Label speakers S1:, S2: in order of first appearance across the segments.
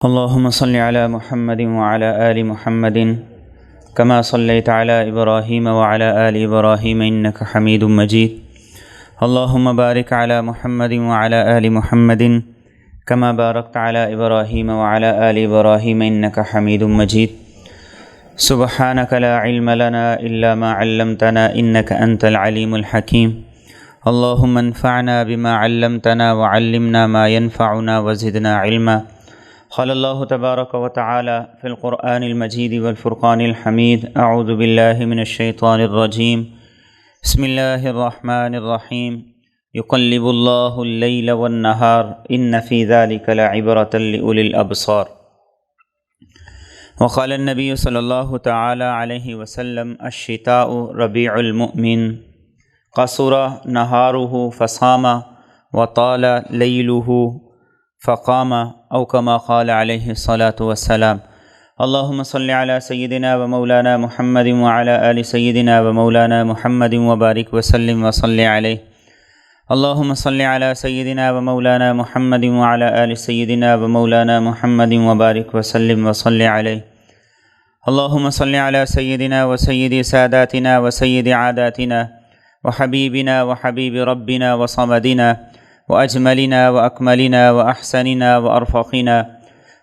S1: اللهم صل على محمد وعلى آل محمد كما صليت على إبراهيم وعلى آل إبراهيم إنك حميد مجيد. اللهم بارك على محمد وعلى آل محمد كما باركت على إبراهيم وعلى آل إبراهيم إنك حميد مجيد. سبحانك لا علم لنا إلا ما علمتنا إنك أنت العليم الحكيم. اللهم انفعنا بما علمتنا وعلمنا ما ينفعنا وزدنا علما. قال الله تبارك وتعالى في القرآن المجيد والفرقان الحميد: أعوذ بالله من الشيطان الرجيم. بسم الله الرحمن الرحيم. يقلب الله الليل والنهار إن في ذلك لعبرة لأولي الأبصار. وقال النبي صلى الله تعالى عليه وسلم: الشتاء ربيع المؤمن قصر نهاره فصام وطال ليله فقام أو كما قال عليه الصلاة والسلام. اللهم صل على سيدنا ومولانا محمد وعلى آل سيدنا ومولانا محمد وبارك وسلم وصل عليه. اللهم صل على سيدنا ومولانا محمد وعلى آل سيدنا ومولانا محمد وبارك وسلم وصل عليه. اللهم صل على سيدنا وسيد ساداتنا وسيد عاداتنا وحبيبنا وحبيب ربنا وصمدنا وأجملنا وأكملنا وأحسننا وأرفقنا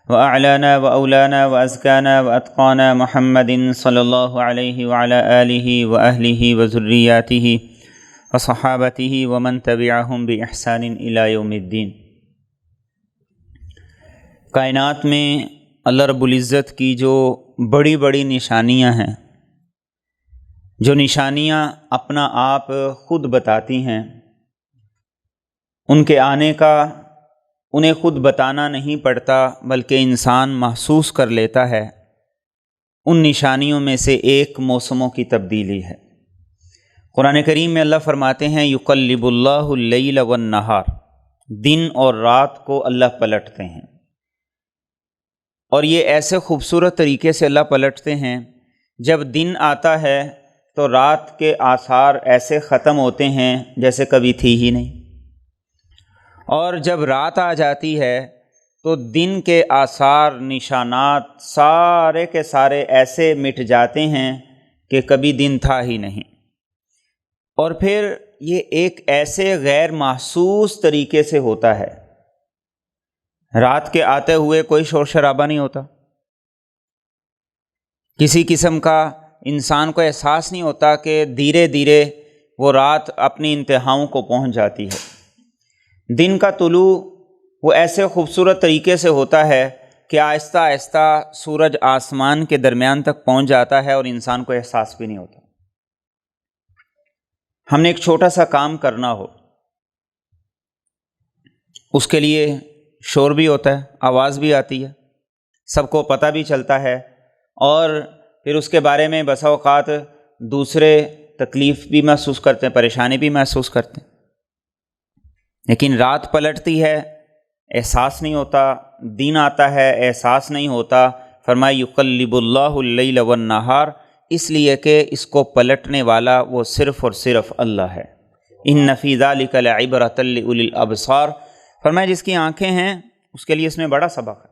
S1: وأعلانا وأولانا وأزكانا وأتقانا محمد صلى الله عليه وعلى آله وأهله وذرياته وصحابته ومن تبعهم بإحسان إلى يوم الدين. کائنات میں اللہ رب العزت کی جو بڑی بڑی نشانیاں ہیں، جو نشانیاں اپنا آپ خود بتاتی ہیں، ان کے آنے کا انہیں خود بتانا نہیں پڑتا بلکہ انسان محسوس کر لیتا ہے. ان نشانیوں میں سے ایک موسموں کی تبدیلی ہے. قرآن کریم میں اللہ فرماتے ہیں: یقلب اللہ اللیل والنہار، دن اور رات کو اللہ پلٹتے ہیں. اور یہ ایسے خوبصورت طریقے سے اللہ پلٹتے ہیں، جب دن آتا ہے تو رات کے آثار ایسے ختم ہوتے ہیں جیسے کبھی تھی ہی نہیں، اور جب رات آ جاتی ہے تو دن کے آثار نشانات سارے کے سارے ایسے مٹ جاتے ہیں کہ کبھی دن تھا ہی نہیں. اور پھر یہ ایک ایسے غیر محسوس طریقے سے ہوتا ہے. رات کے آتے ہوئے کوئی شور شرابہ نہیں ہوتا، کسی قسم کا انسان کو احساس نہیں ہوتا کہ دھیرے دھیرے وہ رات اپنی انتہاؤں کو پہنچ جاتی ہے. دن کا طلوع وہ ایسے خوبصورت طریقے سے ہوتا ہے کہ آہستہ آہستہ سورج آسمان کے درمیان تک پہنچ جاتا ہے اور انسان کو احساس بھی نہیں ہوتا. ہم نے ایک چھوٹا سا کام کرنا ہو، اس کے لیے شور بھی ہوتا ہے، آواز بھی آتی ہے، سب کو پتہ بھی چلتا ہے، اور پھر اس کے بارے میں بسا اوقات دوسرے تکلیف بھی محسوس کرتے ہیں، پریشانی بھی محسوس کرتے ہیں. لیکن رات پلٹتی ہے، احساس نہیں ہوتا، دن آتا ہے، احساس نہیں ہوتا. فرمایا: یقلب اللہ اللیل والنہار، اس لیے کہ اس کو پلٹنے والا وہ صرف اور صرف اللہ ہے. ان فی ذلک لعبرۃ لأولی الابصار. فرمایا جس کی آنکھیں ہیں اس کے لیے اس میں بڑا سبق ہے،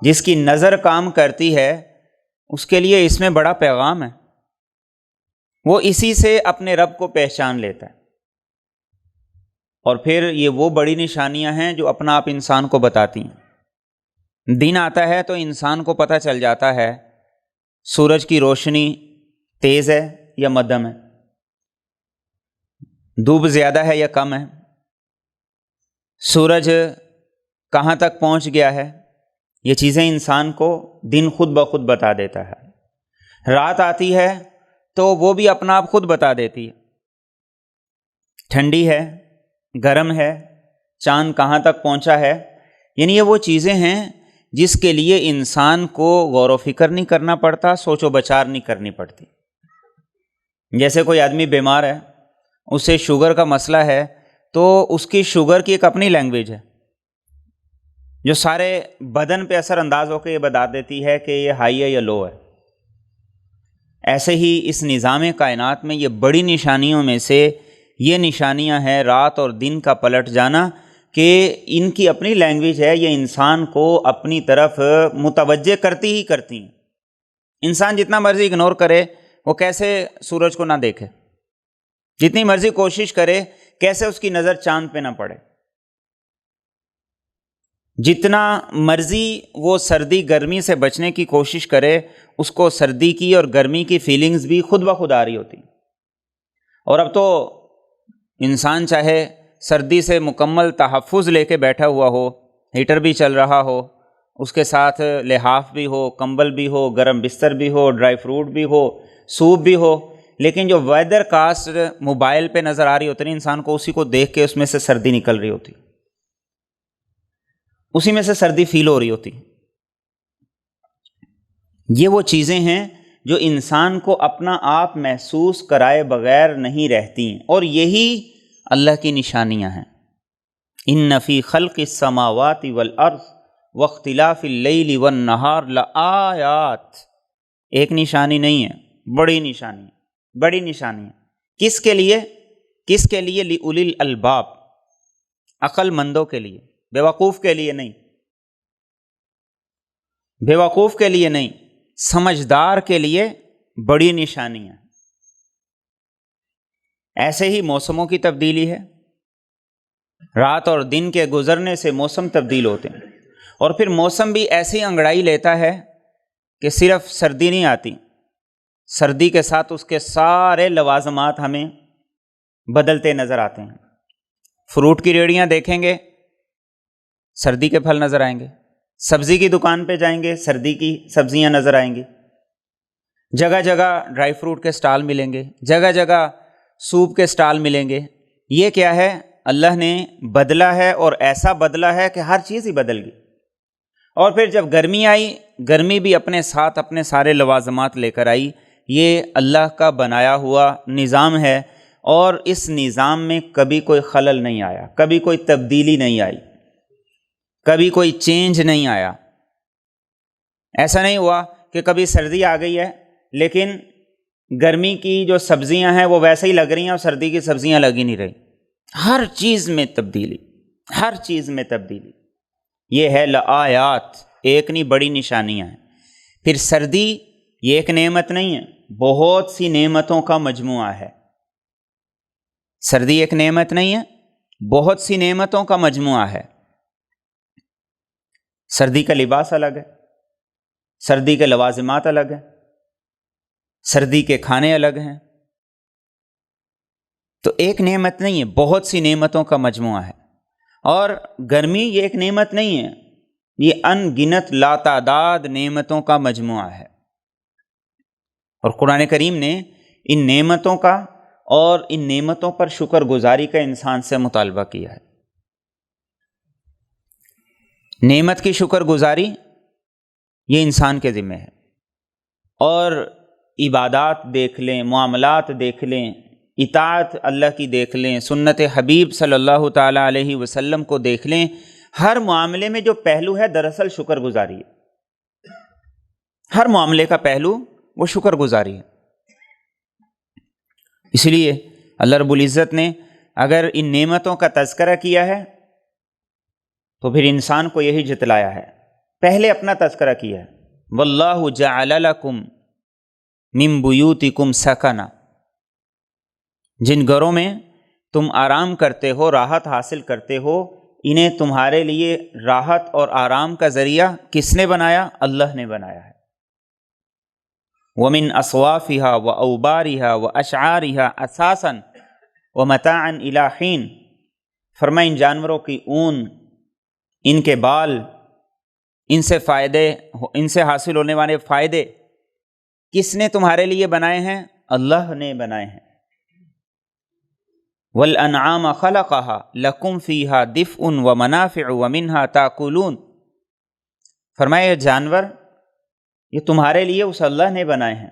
S1: جس کی نظر کام کرتی ہے اس کے لیے اس میں بڑا پیغام ہے. وہ اسی سے اپنے رب کو پہچان لیتا ہے. اور پھر یہ وہ بڑی نشانیاں ہیں جو اپنا آپ انسان کو بتاتی ہیں. دن آتا ہے تو انسان کو پتہ چل جاتا ہے سورج کی روشنی تیز ہے یا مدھم ہے، دھوپ زیادہ ہے یا کم ہے، سورج کہاں تک پہنچ گیا ہے. یہ چیزیں انسان کو دن خود بخود بتا دیتا ہے. رات آتی ہے تو وہ بھی اپنا آپ خود بتا دیتی ہے، ٹھنڈی ہے، گرم ہے، چاند کہاں تک پہنچا ہے. یعنی یہ وہ چیزیں ہیں جس کے لیے انسان کو غور و فکر نہیں کرنا پڑتا، سوچ و بچار نہیں کرنی پڑتی. جیسے کوئی آدمی بیمار ہے، اسے شوگر کا مسئلہ ہے، تو اس کی شوگر کی ایک اپنی لینگویج ہے جو سارے بدن پہ اثر انداز ہو کے یہ بتا دیتی ہے کہ یہ ہائی ہے یا لو ہے. ایسے ہی اس نظام کائنات میں یہ بڑی نشانیوں میں سے یہ نشانیاں ہیں رات اور دن کا پلٹ جانا، کہ ان کی اپنی لینگویج ہے، یہ انسان کو اپنی طرف متوجہ کرتی ہی کرتی ہیں۔ انسان جتنا مرضی اگنور کرے وہ کیسے سورج کو نہ دیکھے، جتنی مرضی کوشش کرے کیسے اس کی نظر چاند پہ نہ پڑے، جتنا مرضی وہ سردی گرمی سے بچنے کی کوشش کرے اس کو سردی کی اور گرمی کی فیلنگز بھی خود بخود آ رہی ہوتی۔ اور اب تو انسان چاہے سردی سے مکمل تحفظ لے کے بیٹھا ہوا ہو، ہیٹر بھی چل رہا ہو، اس کے ساتھ لحاف بھی ہو، کمبل بھی ہو، گرم بستر بھی ہو، ڈرائی فروٹ بھی ہو، سوپ بھی ہو، لیکن جو ویدر کاسٹ موبائل پہ نظر آ رہی ہوتی ہے انسان کو، اسی کو دیکھ کے اس میں سے سردی نکل رہی ہوتی، اسی میں سے سردی فیل ہو رہی ہوتی۔ یہ وہ چیزیں ہیں جو انسان کو اپنا آپ محسوس کرائے بغیر نہیں رہتی ہیں، اور یہی اللہ کی نشانیاں ہیں۔ ان فی خلق السماوات والارض واختلاف اللیل والنہار لآیات، ایک نشانی نہیں ہے، بڑی نشانی ہے، بڑی نشانی ہے۔ کس کے لیے؟ کس کے لیے؟ لأولی الالباب، عقل مندوں کے لیے، بے وقوف کے لیے نہیں، بے وقوف کے لیے نہیں، سمجھدار کے لیے بڑی نشانیاں۔ ایسے ہی موسموں کی تبدیلی ہے، رات اور دن کے گزرنے سے موسم تبدیل ہوتے ہیں، اور پھر موسم بھی ایسی انگڑائی لیتا ہے کہ صرف سردی نہیں آتی، سردی کے ساتھ اس کے سارے لوازمات ہمیں بدلتے نظر آتے ہیں۔ فروٹ کی ریڑیاں دیکھیں گے، سردی کے پھل نظر آئیں گے، سبزی کی دکان پہ جائیں گے، سردی کی سبزیاں نظر آئیں گی، جگہ جگہ ڈرائی فروٹ کے سٹال ملیں گے، جگہ جگہ سوپ کے سٹال ملیں گے۔ یہ کیا ہے؟ اللہ نے بدلا ہے، اور ایسا بدلا ہے کہ ہر چیز ہی بدل گئی۔ اور پھر جب گرمی آئی، گرمی بھی اپنے ساتھ اپنے سارے لوازمات لے کر آئی۔ یہ اللہ کا بنایا ہوا نظام ہے، اور اس نظام میں کبھی کوئی خلل نہیں آیا، کبھی کوئی تبدیلی نہیں آئی، کبھی کوئی چینج نہیں آیا۔ ایسا نہیں ہوا کہ کبھی سردی آ گئی ہے لیکن گرمی کی جو سبزیاں ہیں وہ ویسے ہی لگ رہی ہیں اور سردی کی سبزیاں لگ ہی نہیں رہی۔ ہر چیز میں تبدیلی، ہر چیز میں تبدیلی۔ یہ ہے لآیات، ایک نہیں بڑی نشانیاں ہیں۔ پھر سردی یہ ایک نعمت نہیں ہے، بہت سی نعمتوں کا مجموعہ ہے۔ سردی ایک نعمت نہیں ہے، بہت سی نعمتوں کا مجموعہ ہے۔ سردی کا لباس الگ ہے، سردی کے لوازمات الگ ہیں، سردی کے کھانے الگ ہیں۔ تو ایک نعمت نہیں ہے، بہت سی نعمتوں کا مجموعہ ہے۔ اور گرمی یہ ایک نعمت نہیں ہے، یہ ان گنت لاتعداد نعمتوں کا مجموعہ ہے۔ اور قرآن کریم نے ان نعمتوں کا اور ان نعمتوں پر شکر گزاری کا انسان سے مطالبہ کیا ہے۔ نعمت کی شکر گزاری یہ انسان کے ذمہ ہے۔ اور عبادات دیکھ لیں، معاملات دیکھ لیں، اطاعت اللہ کی دیکھ لیں، سنت حبیب صلی اللہ تعالیٰ علیہ وسلم کو دیکھ لیں، ہر معاملے میں جو پہلو ہے دراصل شکر گزاری ہے۔ ہر معاملے کا پہلو وہ شکر گزاری ہے۔ اس لیے اللہ رب العزت نے اگر ان نعمتوں کا تذکرہ کیا ہے تو پھر انسان کو یہی جتلایا ہے، پہلے اپنا تذکرہ کیا ہے۔ واللہ جعل لکم من بیوتکم سکنا، جن گھروں میں تم آرام کرتے ہو، راحت حاصل کرتے ہو، انہیں تمہارے لیے راحت اور آرام کا ذریعہ کس نے بنایا؟ اللہ نے بنایا ہے۔ وَمِنْ أَصْوَافِهَا وَأَوْبَارِهَا وَأَشْعَارِهَا أَثَاثًا وَمَتَاعًا إِلَىٰ حِينٍ، فرمایا ان جانوروں کی اون، ان کے بال، ان سے فائدے، ان سے حاصل ہونے والے فائدے کس نے تمہارے لیے بنائے ہیں؟ اللہ نے بنائے ہیں۔ وَالْأَنْعَامَ خَلَقَهَا لَكُمْ فِيهَا دِفْءٌ وَمَنَافِعُ وَمِنْهَا تَأْكُلُونَ، فرمایا یہ جانور یہ تمہارے لیے اس اللہ نے بنائے ہیں،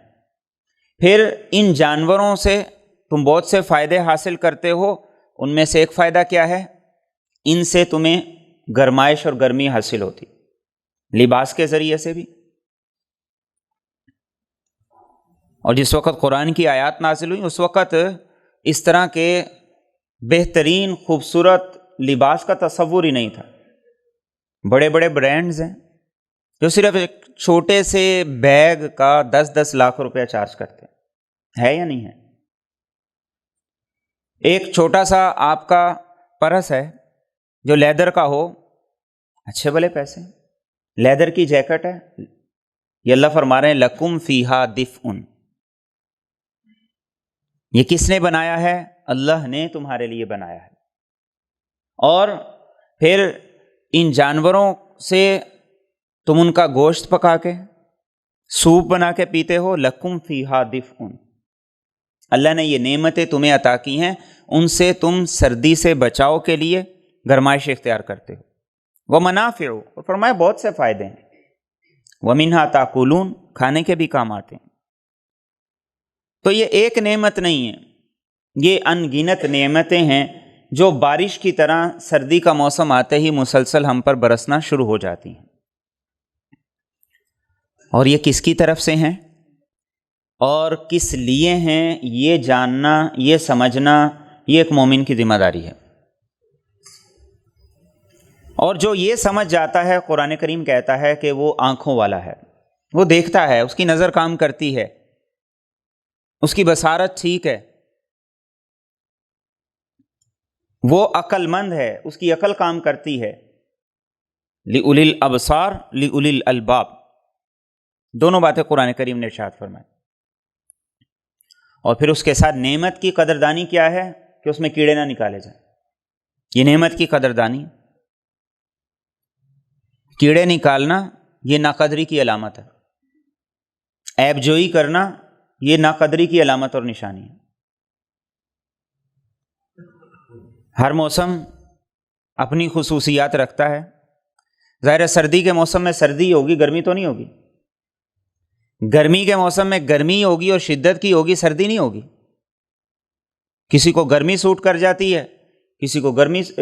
S1: پھر ان جانوروں سے تم بہت سے فائدے حاصل کرتے ہو۔ ان میں سے ایک فائدہ کیا ہے؟ ان سے تمہیں گرمائش اور گرمی حاصل ہوتی، لباس کے ذریعے سے بھی۔ اور جس وقت قرآن کی آیات نازل ہوئی اس وقت اس طرح کے بہترین خوبصورت لباس کا تصور ہی نہیں تھا. بڑے بڑے برانڈز ہیں جو صرف ایک چھوٹے سے بیگ کا 10-10 لاکھ روپیہ چارج کرتے ہیں. ہے یا نہیں ہے؟ ایک چھوٹا سا آپ کا پرس ہے جو لیدر کا ہو، اچھے بھلے پیسے. لیدر کی جیکٹ ہے، یہ اللہ فرما رہے ہیں لکم فیہا دفء. یہ کس نے بنایا ہے؟ اللہ نے تمہارے لیے بنایا ہے. اور پھر ان جانوروں سے تم ان کا گوشت پکا کے سوپ بنا کے پیتے ہو. لکم فیہا دفء. اللہ نے یہ نعمتیں تمہیں عطا کی ہیں، ان سے تم سردی سے بچاؤ کے لیے گرمائش اختیار کرتے ہو. ومنافع، اور فرمایا بہت سے فائدے ہیں. ومنہا تاکلون، کھانے کے بھی کام آتے ہیں. تو یہ ایک نعمت نہیں ہے، یہ ان گنت نعمتیں ہیں جو بارش کی طرح سردی کا موسم آتے ہی مسلسل ہم پر برسنا شروع ہو جاتی ہیں. اور یہ کس کی طرف سے ہیں اور کس لیے ہیں، یہ جاننا، یہ سمجھنا، یہ ایک مومن کی ذمہ داری ہے. اور جو یہ سمجھ جاتا ہے، قرآن کریم کہتا ہے کہ وہ آنکھوں والا ہے، وہ دیکھتا ہے، اس کی نظر کام کرتی ہے، اس کی بصارت ٹھیک ہے، وہ عقل مند ہے، اس کی عقل کام کرتی ہے. لِأُولِي الْأَبْصَارِ لِأُولِي الْأَلْبَابِ، دونوں باتیں قرآن کریم نے ارشاد فرمائی. اور پھر اس کے ساتھ نعمت کی قدردانی کیا ہے کہ اس میں کیڑے نہ نکالے جائیں. یہ نعمت کی قدردانی. کیڑے نکالنا یہ ناقدری کی علامت ہے، عیب جوئی کرنا یہ ناقدری کی علامت اور نشانی ہے. ہر موسم اپنی خصوصیات رکھتا ہے. ظاہر ہے سردی کے موسم میں سردی ہوگی، گرمی تو نہیں ہوگی. گرمی کے موسم میں گرمی ہوگی اور شدت کی ہوگی، سردی نہیں ہوگی. کسی کو گرمی سوٹ کر جاتی ہے،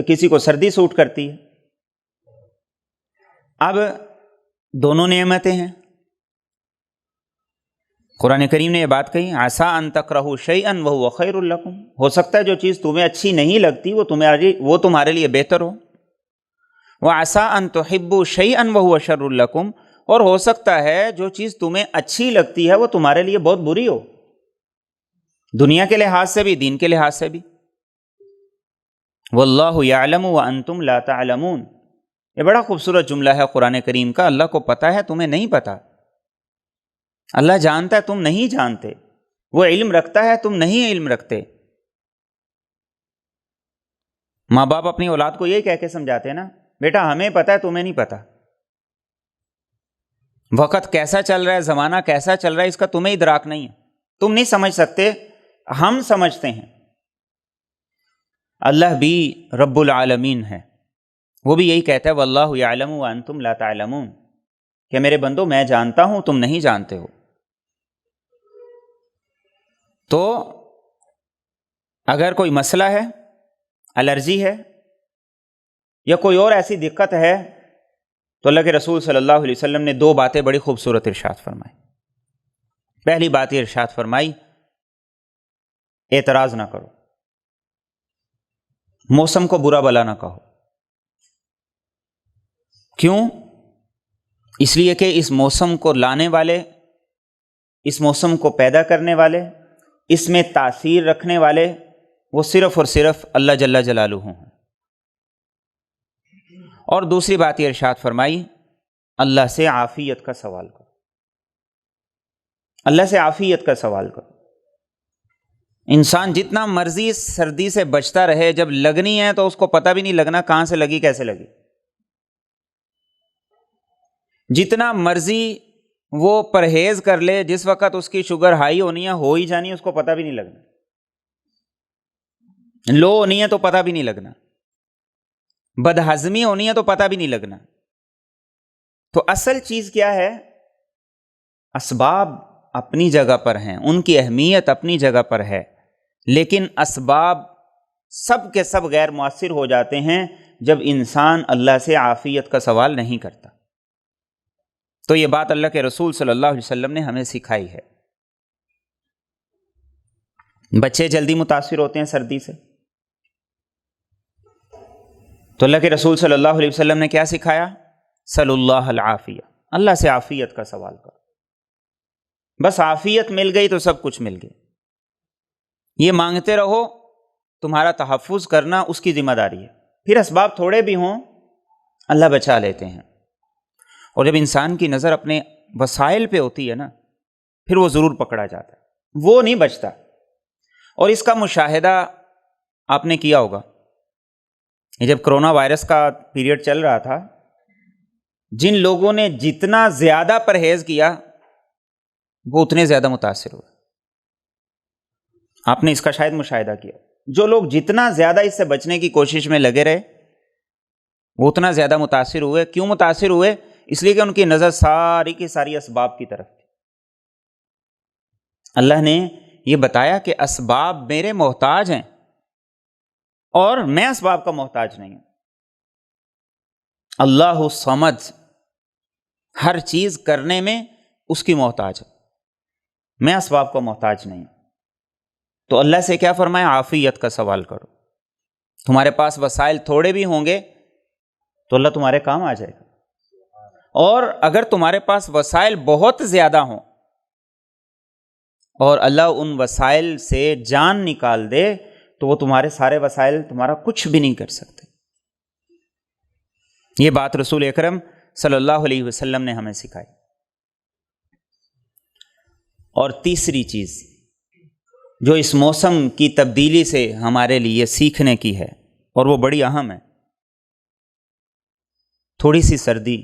S1: کسی کو سردی سوٹ کرتی ہے. اب دونوں نعمتیں ہیں. قرآن کریم نے یہ بات کہی، عسیٰ ان تکرہوا شیئا وہو خیر لکم. ہو سکتا ہے جو چیز تمہیں اچھی نہیں لگتی وہ تمہارے لیے بہتر ہو. وعسیٰ ان تحبوا شیئا وہو شر لکم، اور ہو سکتا ہے جو چیز تمہیں اچھی لگتی ہے وہ تمہارے لیے بہت بری ہو، دنیا کے لحاظ سے بھی، دین کے لحاظ سے بھی. واللہ یعلم وانتم لا تعلمون. یہ بڑا خوبصورت جملہ ہے قرآن کریم کا. اللہ کو پتہ ہے، تمہیں نہیں پتہ. اللہ جانتا ہے، تم نہیں جانتے. وہ علم رکھتا ہے، تم نہیں علم رکھتے. ماں باپ اپنی اولاد کو یہی کہہ کے سمجھاتے ہیں نا، بیٹا ہمیں پتہ ہے، تمہیں نہیں پتہ. وقت کیسا چل رہا ہے، زمانہ کیسا چل رہا ہے، اس کا تمہیں ادراک نہیں ہے، تم نہیں سمجھ سکتے، ہم سمجھتے ہیں. اللہ بھی رب العالمین ہے، وہ بھی یہی کہتا ہے واللہ یعلم وانتم لا تعلمون، کہ میرے بندو میں جانتا ہوں، تم نہیں جانتے ہو. تو اگر کوئی مسئلہ ہے، الرجی ہے یا کوئی اور ایسی دقت ہے، تو اللہ کے رسول صلی اللہ علیہ وسلم نے 2 باتیں بڑی خوبصورت ارشاد فرمائی. پہلی بات یہ ارشاد فرمائی، اعتراض نہ کرو، موسم کو برا بلا نہ کہو. کیوں؟ اس لیے کہ اس موسم کو لانے والے، اس موسم کو پیدا کرنے والے، اس میں تاثیر رکھنے والے وہ صرف اور صرف اللہ جل جلالہ ہیں. اور دوسری بات یہ ارشاد فرمائی، اللہ سے عافیت کا سوال کرو، اللہ سے عافیت کا سوال کرو. انسان جتنا مرضی سردی سے بچتا رہے، جب لگنی ہے تو اس کو پتہ بھی نہیں لگنا کہاں سے لگی، کیسے لگی. جتنا مرضی وہ پرہیز کر لے، جس وقت اس کی شوگر ہائی ہونی ہے ہو ہی جانی ہے، اس کو پتہ بھی نہیں لگنا. لو ہونی ہے تو پتہ بھی نہیں لگنا، بدہضمی ہونی ہے تو پتہ بھی نہیں لگنا. تو اصل چیز کیا ہے؟ اسباب اپنی جگہ پر ہیں، ان کی اہمیت اپنی جگہ پر ہے، لیکن اسباب سب کے سب غیر مؤثر ہو جاتے ہیں جب انسان اللہ سے عافیت کا سوال نہیں کرتا. تو یہ بات اللہ کے رسول صلی اللہ علیہ وسلم نے ہمیں سکھائی ہے. بچے جلدی متاثر ہوتے ہیں سردی سے، تو اللہ کے رسول صلی اللہ علیہ وسلم نے کیا سکھایا؟ صلی اللہ العافیہ، اللہ سے عافیت کا سوال کرو، بس عافیت مل گئی تو سب کچھ مل گئی۔ یہ مانگتے رہو، تمہارا تحفظ کرنا اس کی ذمہ داری ہے، پھر اسباب تھوڑے بھی ہوں اللہ بچا لیتے ہیں۔ اور جب انسان کی نظر اپنے وسائل پہ ہوتی ہے نا، پھر وہ ضرور پکڑا جاتا ہے، وہ نہیں بچتا۔ اور اس کا مشاہدہ آپ نے کیا ہوگا، جب کرونا وائرس کا پیریڈ چل رہا تھا، جن لوگوں نے جتنا زیادہ پرہیز کیا وہ اتنے زیادہ متاثر ہوئے۔ آپ نے اس کا شاید مشاہدہ کیا، جو لوگ جتنا زیادہ اس سے بچنے کی کوشش میں لگے رہے وہ اتنا زیادہ متاثر ہوئے۔ کیوں متاثر ہوئے؟ اس لیے کہ ان کی نظر ساری کی ساری اسباب کی طرف تھی۔ اللہ نے یہ بتایا کہ اسباب میرے محتاج ہیں اور میں اسباب کا محتاج نہیں ہوں۔ اللہ الصمد، ہر چیز کرنے میں اس کی محتاج ہے، میں اسباب کا محتاج نہیں ہوں۔ تو اللہ سے کیا فرمایا؟ عافیت کا سوال کرو۔ تمہارے پاس وسائل تھوڑے بھی ہوں گے تو اللہ تمہارے کام آ جائے گا، اور اگر تمہارے پاس وسائل بہت زیادہ ہوں اور اللہ ان وسائل سے جان نکال دے تو وہ تمہارے سارے وسائل تمہارا کچھ بھی نہیں کر سکتے۔ یہ بات رسول اکرم صلی اللہ علیہ وسلم نے ہمیں سکھائی۔ اور تیسری چیز جو اس موسم کی تبدیلی سے ہمارے لیے سیکھنے کی ہے، اور وہ بڑی اہم ہے، تھوڑی سی سردی،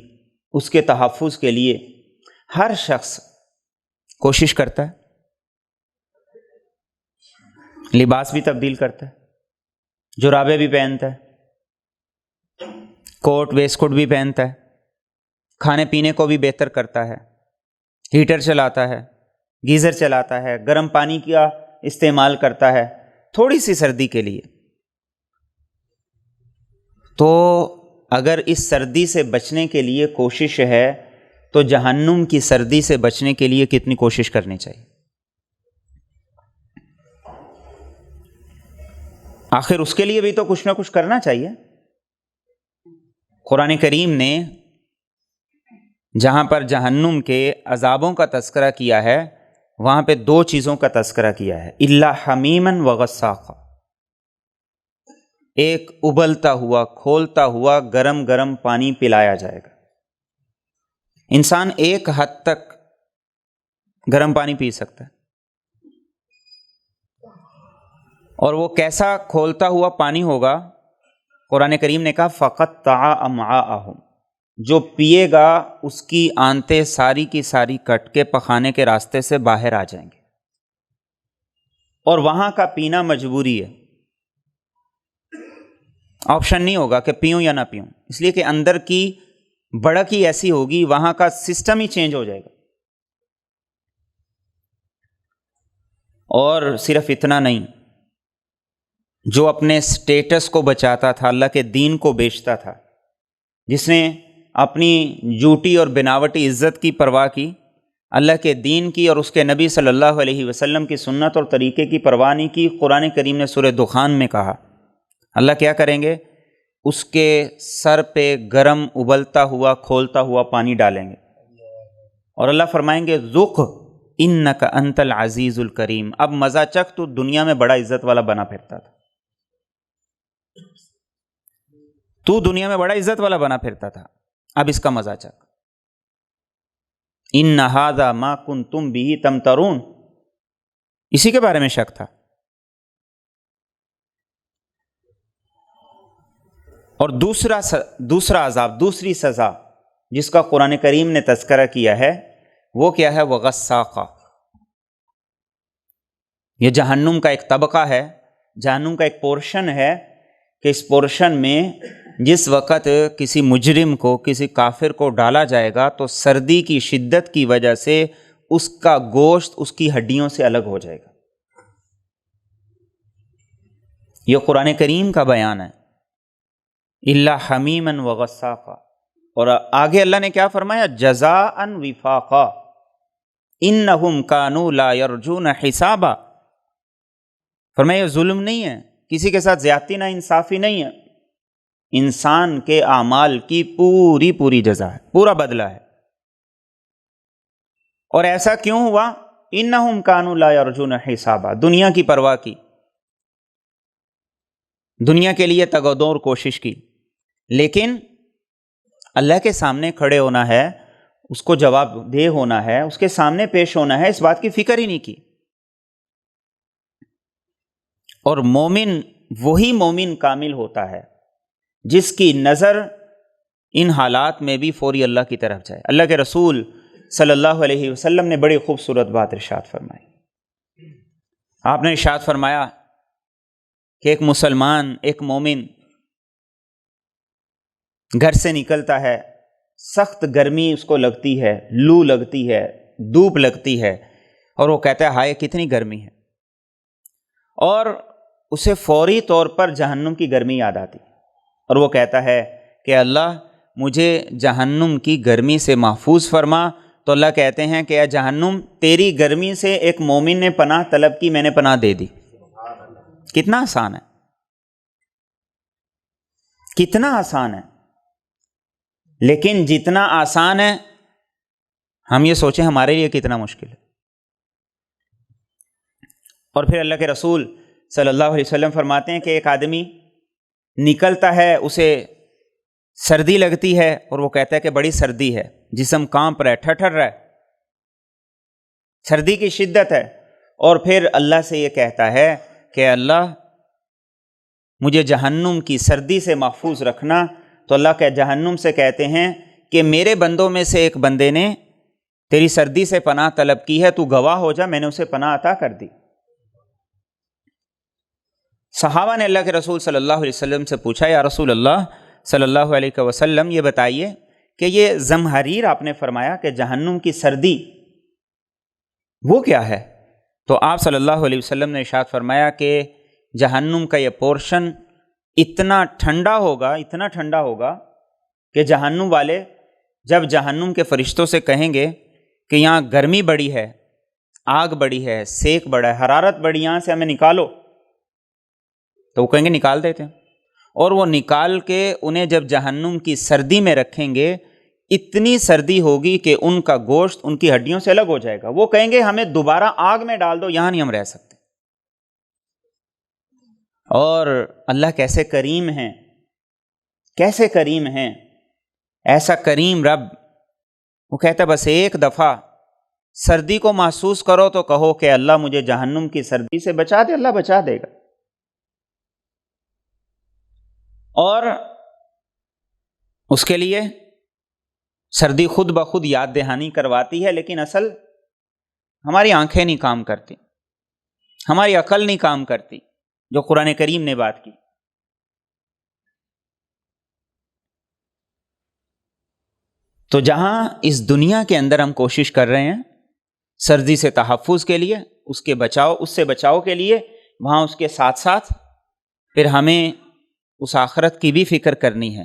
S1: اس کے تحفظ کے لیے ہر شخص کوشش کرتا ہے، لباس بھی تبدیل کرتا ہے، جرابیں بھی پہنتا ہے، کوٹ ویسٹ کوٹ بھی پہنتا ہے، کھانے پینے کو بھی بہتر کرتا ہے، ہیٹر چلاتا ہے، گیزر چلاتا ہے، گرم پانی کا استعمال کرتا ہے تھوڑی سی سردی کے لیے۔ تو اگر اس سردی سے بچنے کے لیے کوشش ہے تو جہنم کی سردی سے بچنے کے لیے کتنی کوشش کرنی چاہیے؟ آخر اس کے لیے بھی تو کچھ نہ کچھ کرنا چاہیے۔ قرآن کریم نے جہاں پر جہنم کے عذابوں کا تذکرہ کیا ہے وہاں پہ دو چیزوں کا تذکرہ کیا ہے، الا حمیما وغساقا، ایک ابلتا ہوا کھولتا ہوا گرم گرم پانی پلایا جائے گا۔ انسان ایک حد تک گرم پانی پی سکتا ہے، اور وہ کیسا کھولتا ہوا پانی ہوگا؟ قرآن کریم نے کہا فقطع امعاءہم، جو پیے گا اس کی آنتیں ساری کی ساری کٹ کے پخانے کے راستے سے باہر آ جائیں گے، اور وہاں کا پینا مجبوری ہے، آپشن نہیں ہوگا کہ پیوں یا نہ پیوں، اس لیے کہ اندر کی بڑک ہی ایسی ہوگی، وہاں کا سسٹم ہی چینج ہو جائے گا۔ اور صرف اتنا نہیں، جو اپنے سٹیٹس کو بچاتا تھا، اللہ کے دین کو بیچتا تھا، جس نے اپنی جھوٹی اور بناوٹی عزت کی پرواہ کی، اللہ کے دین کی اور اس کے نبی صلی اللہ علیہ وسلم کی سنت اور طریقے کی پرواہ نہیں کی، قرآن کریم نے سورہ دخان میں کہا اللہ کیا کریں گے؟ اس کے سر پہ گرم ابلتا ہوا کھولتا ہوا پانی ڈالیں گے، اور اللہ فرمائیں گے ذق انک انت العزیز الکریم، اب مزہ چکھ، تو دنیا میں بڑا عزت والا بنا پھرتا تھا، تو دنیا میں بڑا عزت والا بنا پھرتا تھا، اب اس کا مزہ چکھ۔ ان ھذا ما کنتم بہ تمترون، اسی کے بارے میں شک تھا۔ اور دوسرا عذاب، دوسری سزا جس کا قرآن کریم نے تذکرہ کیا ہے وہ کیا ہے؟ وغساقہ، یہ جہنم کا ایک طبقہ ہے، جہنم کا ایک پورشن ہے کہ اس پورشن میں جس وقت کسی مجرم کو، کسی کافر کو ڈالا جائے گا تو سردی کی شدت کی وجہ سے اس کا گوشت اس کی ہڈیوں سے الگ ہو جائے گا۔ یہ قرآن کریم کا بیان ہے، الا حمیما وغساقا۔ اور آگے اللہ نے کیا فرمایا؟ جزاء وفاقا انہم کانوا لا یرجون حسابا، فرمایا یہ ظلم نہیں ہے، کسی کے ساتھ زیادتی نہ انصافی نہیں ہے، انسان کے اعمال کی پوری پوری جزا ہے، پورا بدلہ ہے۔ اور ایسا کیوں ہوا؟ انہم کانوا لا یرجون حسابا، دنیا کی پرواہ کی، دنیا کے لیے تگ و دو کوشش کی، لیکن اللہ کے سامنے کھڑے ہونا ہے، اس کو جواب دہ ہونا ہے، اس کے سامنے پیش ہونا ہے، اس بات کی فکر ہی نہیں کی۔ اور مومن وہی مومن کامل ہوتا ہے جس کی نظر ان حالات میں بھی فوری اللہ کی طرف جائے۔ اللہ کے رسول صلی اللہ علیہ وسلم نے بڑی خوبصورت بات ارشاد فرمائی۔ آپ نے ارشاد فرمایا کہ ایک مسلمان، ایک مومن گھر سے نکلتا ہے، سخت گرمی اس کو لگتی ہے، لو لگتی ہے، دھوپ لگتی ہے، اور وہ کہتا ہے ہائے کتنی گرمی ہے، اور اسے فوری طور پر جہنم کی گرمی یاد آتی، اور وہ کہتا ہے کہ اللہ مجھے جہنم کی گرمی سے محفوظ فرما۔ تو اللہ کہتے ہیں کہ اے جہنم، تیری گرمی سے ایک مومن نے پناہ طلب کی، میں نے پناہ دے دی۔ کتنا آسان ہے، کتنا آسان ہے۔ لیکن جتنا آسان ہے ہم یہ سوچیں ہمارے لیے کتنا مشکل ہے۔ اور پھر اللہ کے رسول صلی اللہ علیہ وسلم فرماتے ہیں کہ ایک آدمی نکلتا ہے، اسے سردی لگتی ہے، اور وہ کہتا ہے کہ بڑی سردی ہے، جسم کانپ رہا ہے، ٹھٹر رہا ہے، سردی کی شدت ہے، اور پھر اللہ سے یہ کہتا ہے کہ اللہ مجھے جہنم کی سردی سے محفوظ رکھنا۔ تو اللہ کے جہنم سے کہتے ہیں کہ میرے بندوں میں سے ایک بندے نے تیری سردی سے پناہ طلب کی ہے، تو گواہ ہو جا، میں نے اسے پناہ عطا کر دی۔ صحابہ نے اللہ کے رسول صلی اللہ علیہ وسلم سے پوچھا، یا رسول اللہ صلی اللہ علیہ وسلم یہ بتائیے کہ یہ زمہریر آپ نے فرمایا کہ جہنم کی سردی وہ کیا ہے؟ تو آپ صلی اللہ علیہ وسلم نے ارشاد فرمایا کہ جہنم کا یہ پورشن اتنا ٹھنڈا ہوگا، اتنا ٹھنڈا ہوگا کہ جہنم والے جب جہنم کے فرشتوں سے کہیں گے کہ یہاں گرمی بڑی ہے، آگ بڑی ہے، سیک بڑا ہے، حرارت بڑی، یہاں سے ہمیں نکالو، تو وہ کہیں گے نکال دیتے ہیں، اور وہ نکال کے انہیں جب جہنم کی سردی میں رکھیں گے، اتنی سردی ہوگی کہ ان کا گوشت ان کی ہڈیوں سے الگ ہو جائے گا۔ وہ کہیں گے ہمیں دوبارہ آگ میں ڈال دو، یہاں نہیں ہم رہ سکتے۔ اور اللہ کیسے کریم ہیں، کیسے کریم ہیں، ایسا کریم رب، وہ کہتا ہے بس ایک دفعہ سردی کو محسوس کرو تو کہو کہ اللہ مجھے جہنم کی سردی سے بچا دے، اللہ بچا دے گا۔ اور اس کے لیے سردی خود بخود یاد دہانی کرواتی ہے، لیکن اصل ہماری آنکھیں نہیں کام کرتی، ہماری عقل نہیں کام کرتی، جو قرآن کریم نے بات کی۔ تو جہاں اس دنیا کے اندر ہم کوشش کر رہے ہیں سردی سے تحفظ کے لیے، اس سے بچاؤ کے لیے، وہاں اس کے ساتھ ساتھ پھر ہمیں اس آخرت کی بھی فکر کرنی ہے،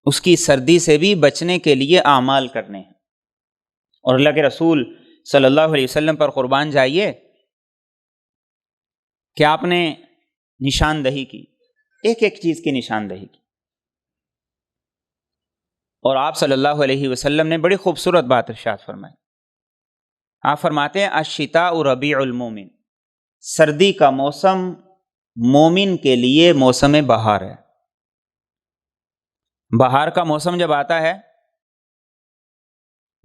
S1: اس کی سردی سے بھی بچنے کے لیے اعمال کرنے ہیں۔ اور اللہ کے رسول صلی اللہ علیہ وسلم پر قربان جائیے کہ آپ نے نشاندہی کی، ایک ایک چیز کی نشاندہی کی، اور آپ صلی اللہ علیہ وسلم نے بڑی خوبصورت بات ارشاد فرمائی۔ آپ فرماتے ہیں الشتاء ربیع المومن، سردی کا موسم مومن کے لیے موسم بہار ہے۔ بہار کا موسم جب آتا ہے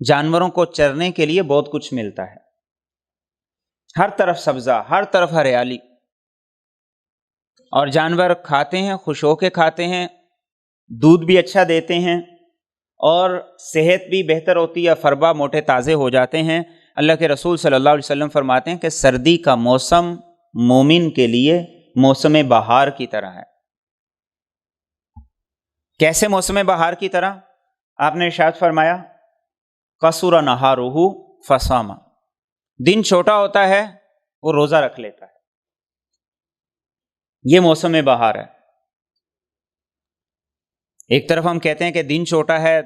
S1: جانوروں کو چرنے کے لیے بہت کچھ ملتا ہے، ہر طرف سبزہ، ہر طرف ہریالی، اور جانور کھاتے ہیں، خوش ہو کے کھاتے ہیں، دودھ بھی اچھا دیتے ہیں، اور صحت بھی بہتر ہوتی ہے، فربا موٹے تازے ہو جاتے ہیں۔ اللہ کے رسول صلی اللہ علیہ وسلم فرماتے ہیں کہ سردی کا موسم مومن کے لیے موسم بہار کی طرح ہے۔ کیسے موسم بہار کی طرح؟ آپ نے ارشاد فرمایا قصر نہارہ فصام، دن چھوٹا ہوتا ہے وہ روزہ رکھ لیتا ہے، یہ موسم بہار ہے۔ ایک طرف ہم کہتے ہیں کہ دن چھوٹا ہے،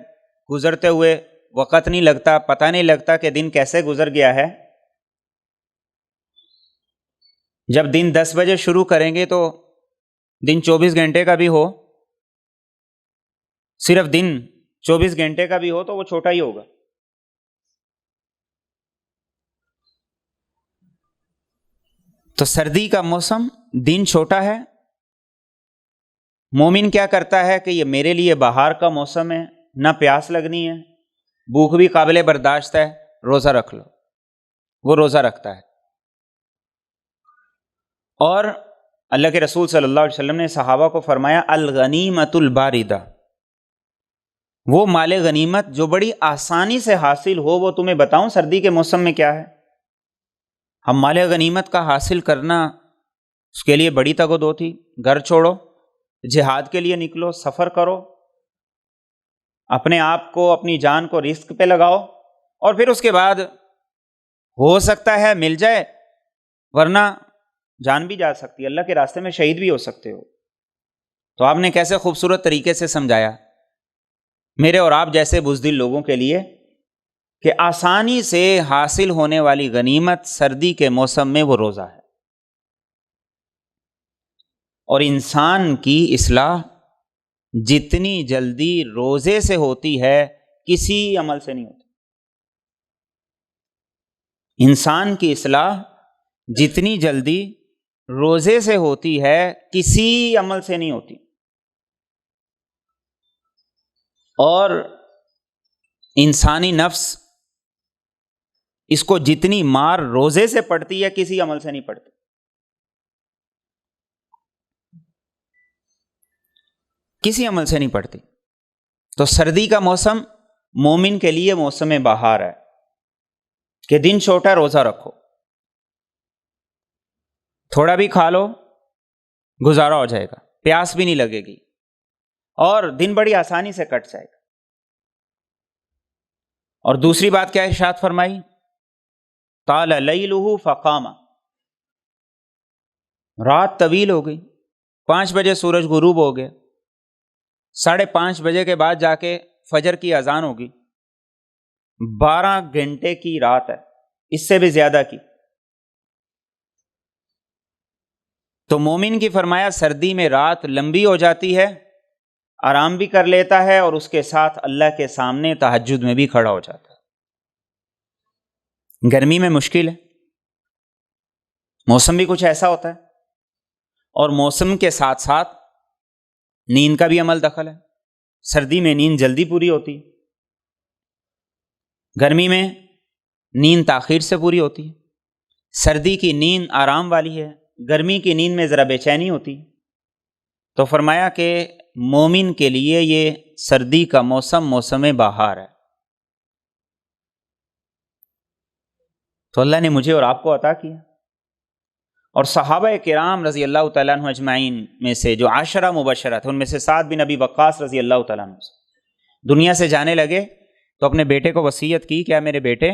S1: گزرتے ہوئے وقت نہیں لگتا، پتہ نہیں لگتا کہ دن کیسے گزر گیا ہے۔ جب دن 10 بجے شروع کریں گے تو دن 24 گھنٹے کا بھی ہو صرف دن 24 گھنٹے کا بھی ہو تو وہ چھوٹا ہی ہوگا۔ تو سردی کا موسم، دن چھوٹا ہے۔ مومن کیا کرتا ہے کہ یہ میرے لیے بہار کا موسم ہے، نہ پیاس لگنی ہے، بھوک بھی قابل برداشت ہے، روزہ رکھ لو۔ وہ روزہ رکھتا ہے۔ اور اللہ کے رسول صلی اللہ علیہ وسلم نے صحابہ کو فرمایا الغنیمۃ الباردہ، وہ مال غنیمت جو بڑی آسانی سے حاصل ہو، وہ تمہیں بتاؤں سردی کے موسم میں کیا ہے؟ ہم مال غنیمت کا حاصل کرنا، اس کے لیے بڑی تگ و دو تھی۔ گھر چھوڑو، جہاد کے لیے نکلو، سفر کرو، اپنے آپ کو، اپنی جان کو رسک پہ لگاؤ، اور پھر اس کے بعد ہو سکتا ہے مل جائے، ورنہ جان بھی جا سکتی ہے، اللہ کے راستے میں شہید بھی ہو سکتے ہو۔ تو آپ نے کیسے خوبصورت طریقے سے سمجھایا میرے اور آپ جیسے بزدل لوگوں کے لیے کہ آسانی سے حاصل ہونے والی غنیمت سردی کے موسم میں وہ روزہ ہے۔ اور انسان کی اصلاح جتنی جلدی روزے سے ہوتی ہے کسی عمل سے نہیں ہوتی۔ انسان کی اصلاح جتنی جلدی روزے سے ہوتی ہے کسی عمل سے نہیں ہوتی۔ اور انسانی نفس اس کو جتنی مار روزے سے پڑتی ہے کسی عمل سے نہیں پڑتی۔ کسی عمل سے نہیں پڑتی۔ تو سردی کا موسم مومن کے لیے موسم بہار ہے کہ دن چھوٹا، روزہ رکھو، تھوڑا بھی کھا لو، گزارا ہو جائے گا، پیاس بھی نہیں لگے گی، اور دن بڑی آسانی سے کٹ جائے گا۔ اور دوسری بات کیا ارشاد فرمائی؟ طال لیلہ فقام، رات طویل ہو گئی، 5 بجے سورج غروب ہو گیا، 5:30 بجے کے بعد جا کے فجر کی اذان ہوگی، 12 گھنٹے کی رات ہے، اس سے بھی زیادہ کی۔ تو مومن کی فرمایا سردی میں رات لمبی ہو جاتی ہے، آرام بھی کر لیتا ہے، اور اس کے ساتھ اللہ کے سامنے تہجد میں بھی کھڑا ہو جاتا ہے۔ گرمی میں مشکل ہے، موسم بھی کچھ ایسا ہوتا ہے، اور موسم کے ساتھ ساتھ نیند کا بھی عمل دخل ہے۔ سردی میں نیند جلدی پوری ہوتی ہے، گرمی میں نیند تاخیر سے پوری ہوتی ہے۔ سردی کی نیند آرام والی ہے، گرمی کی نیند میں ذرا بے چینی ہوتی۔ تو فرمایا کہ مومن کے لیے یہ سردی کا موسم موسم بہار ہے۔ تو اللہ نے مجھے اور آپ کو عطا کیا، اور صحابہ کرام رضی اللہ تعالیٰ عنہ اجمعین میں سے جو 10 مبشرہ تھے، ان میں سے سعد بن ابی وقاص رضی اللہ تعالیٰ عنہ دنیا سے جانے لگے تو اپنے بیٹے کو وصیت کی، کیا میرے بیٹے،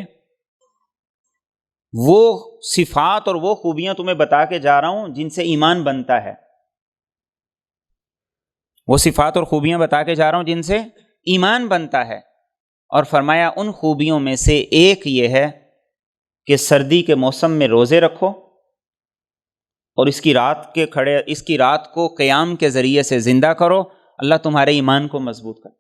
S1: وہ صفات اور وہ خوبیاں تمہیں بتا کے جا رہا ہوں جن سے ایمان بنتا ہے، وہ صفات اور خوبیاں بتا کے جا رہا ہوں جن سے ایمان بنتا ہے۔ اور فرمایا ان خوبیوں میں سے ایک یہ ہے کہ سردی کے موسم میں روزے رکھو، اور اس کی رات کو قیام کے ذریعے سے زندہ کرو، اللہ تمہارے ایمان کو مضبوط کرے۔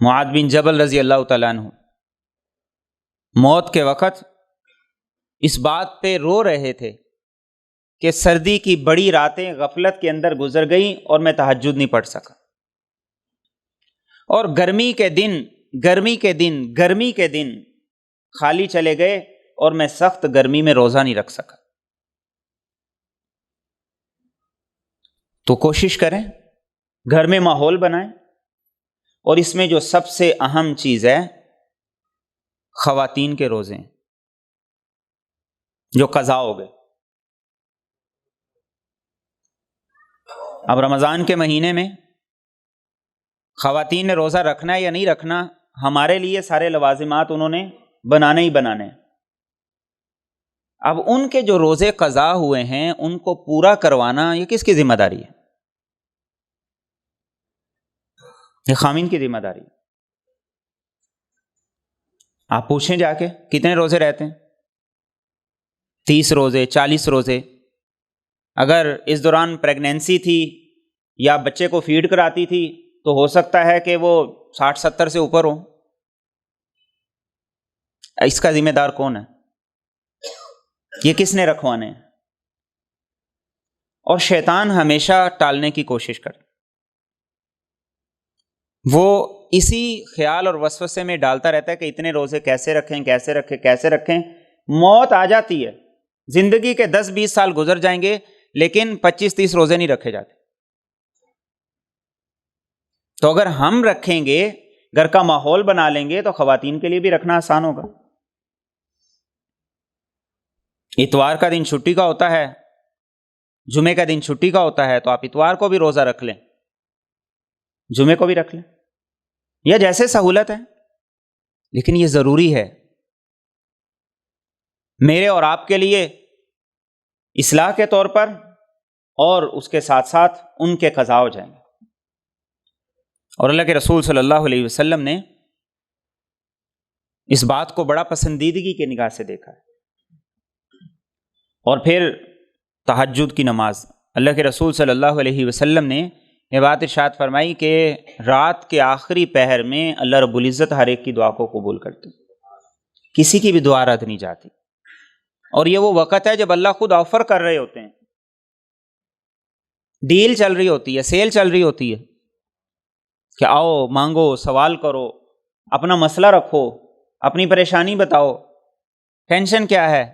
S1: معاذ بن جبل رضی اللہ تعالیٰ عنہ موت کے وقت اس بات پہ رو رہے تھے کہ سردی کی بڑی راتیں غفلت کے اندر گزر گئیں اور میں تہجد نہیں پڑھ سکا، اور گرمی کے دن خالی چلے گئے اور میں سخت گرمی میں روزہ نہیں رکھ سکا۔ تو کوشش کریں، گھر میں ماحول بنائیں، اور اس میں جو سب سے اہم چیز ہے خواتین کے روزے جو قضا ہو گئے۔ اب رمضان کے مہینے میں خواتین نے روزہ رکھنا ہے یا نہیں رکھنا، ہمارے لیے سارے لوازمات انہوں نے بنانے ہی بنانے۔ اب ان کے جو روزے قضا ہوئے ہیں ان کو پورا کروانا یہ کس کی ذمہ داری ہے؟ یہ خامین کی ذمہ داری۔ آپ پوچھیں جا کے کتنے روزے رہتے ہیں؟ 30 روزے، 40 روزے۔ اگر اس دوران پریگنینسی تھی یا بچے کو فیڈ کراتی تھی تو ہو سکتا ہے کہ وہ 60-70 سے اوپر ہو. اس کا ذمہ دار کون ہے؟ یہ کس نے رکھوانے ہیں؟ اور شیطان ہمیشہ ٹالنے کی کوشش کرتا، وہ اسی خیال اور وسوسے میں ڈالتا رہتا ہے کہ اتنے روزے کیسے رکھیں. موت آ جاتی ہے، زندگی کے 10-20 سال گزر جائیں گے لیکن 25-30 روزے نہیں رکھے جاتے. تو اگر ہم رکھیں گے، گھر کا ماحول بنا لیں گے تو خواتین کے لیے بھی رکھنا آسان ہوگا. اتوار کا دن چھٹی کا ہوتا ہے، جمعے کا دن چھٹی کا ہوتا ہے، تو آپ اتوار کو بھی روزہ رکھ لیں، جمعے کو بھی رکھ لیں، یا جیسے سہولت ہے. لیکن یہ ضروری ہے میرے اور آپ کے لیے اصلاح کے طور پر، اور اس کے ساتھ ساتھ ان کے قضا ہو جائیں گے. اور اللہ کے رسول صلی اللہ علیہ وسلم نے اس بات کو بڑا پسندیدگی کے نگاہ سے دیکھا ہے. اور پھر تہجد کی نماز، اللہ کے رسول صلی اللہ علیہ وسلم نے یہ بات ارشاد فرمائی کہ رات کے آخری پہر میں اللہ رب العزت ہر ایک کی دعا کو قبول کرتے، کسی کی بھی دعا رد نہیں جاتی. اور یہ وہ وقت ہے جب اللہ خود آفر کر رہے ہوتے ہیں، ڈیل چل رہی ہوتی ہے، سیل چل رہی ہوتی ہے کہ آؤ مانگو، سوال کرو، اپنا مسئلہ رکھو، اپنی پریشانی بتاؤ، ٹینشن کیا ہے.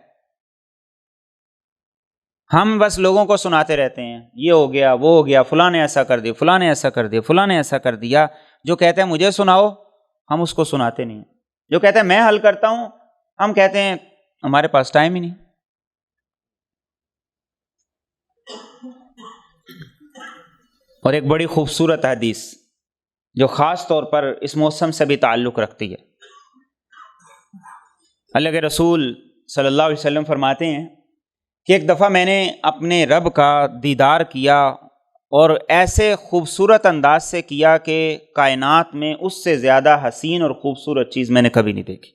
S1: ہم بس لوگوں کو سناتے رہتے ہیں، یہ ہو گیا، وہ ہو گیا، فلاں نے ایسا کر دیا، فلاں نے ایسا کر دیا، فلاں نے ایسا کر دیا. جو کہتے ہیں مجھے سناؤ، ہم اس کو سناتے نہیں. جو کہتے ہیں میں حل کرتا ہوں، ہم کہتے ہیں ہمارے پاس ٹائم ہی نہیں. اور ایک بڑی خوبصورت حدیث جو خاص طور پر اس موسم سے بھی تعلق رکھتی ہے، اللہ کے رسول صلی اللہ علیہ وسلم فرماتے ہیں کہ ایک دفعہ میں نے اپنے رب کا دیدار کیا، اور ایسے خوبصورت انداز سے کیا کہ کائنات میں اس سے زیادہ حسین اور خوبصورت چیز میں نے کبھی نہیں دیکھی.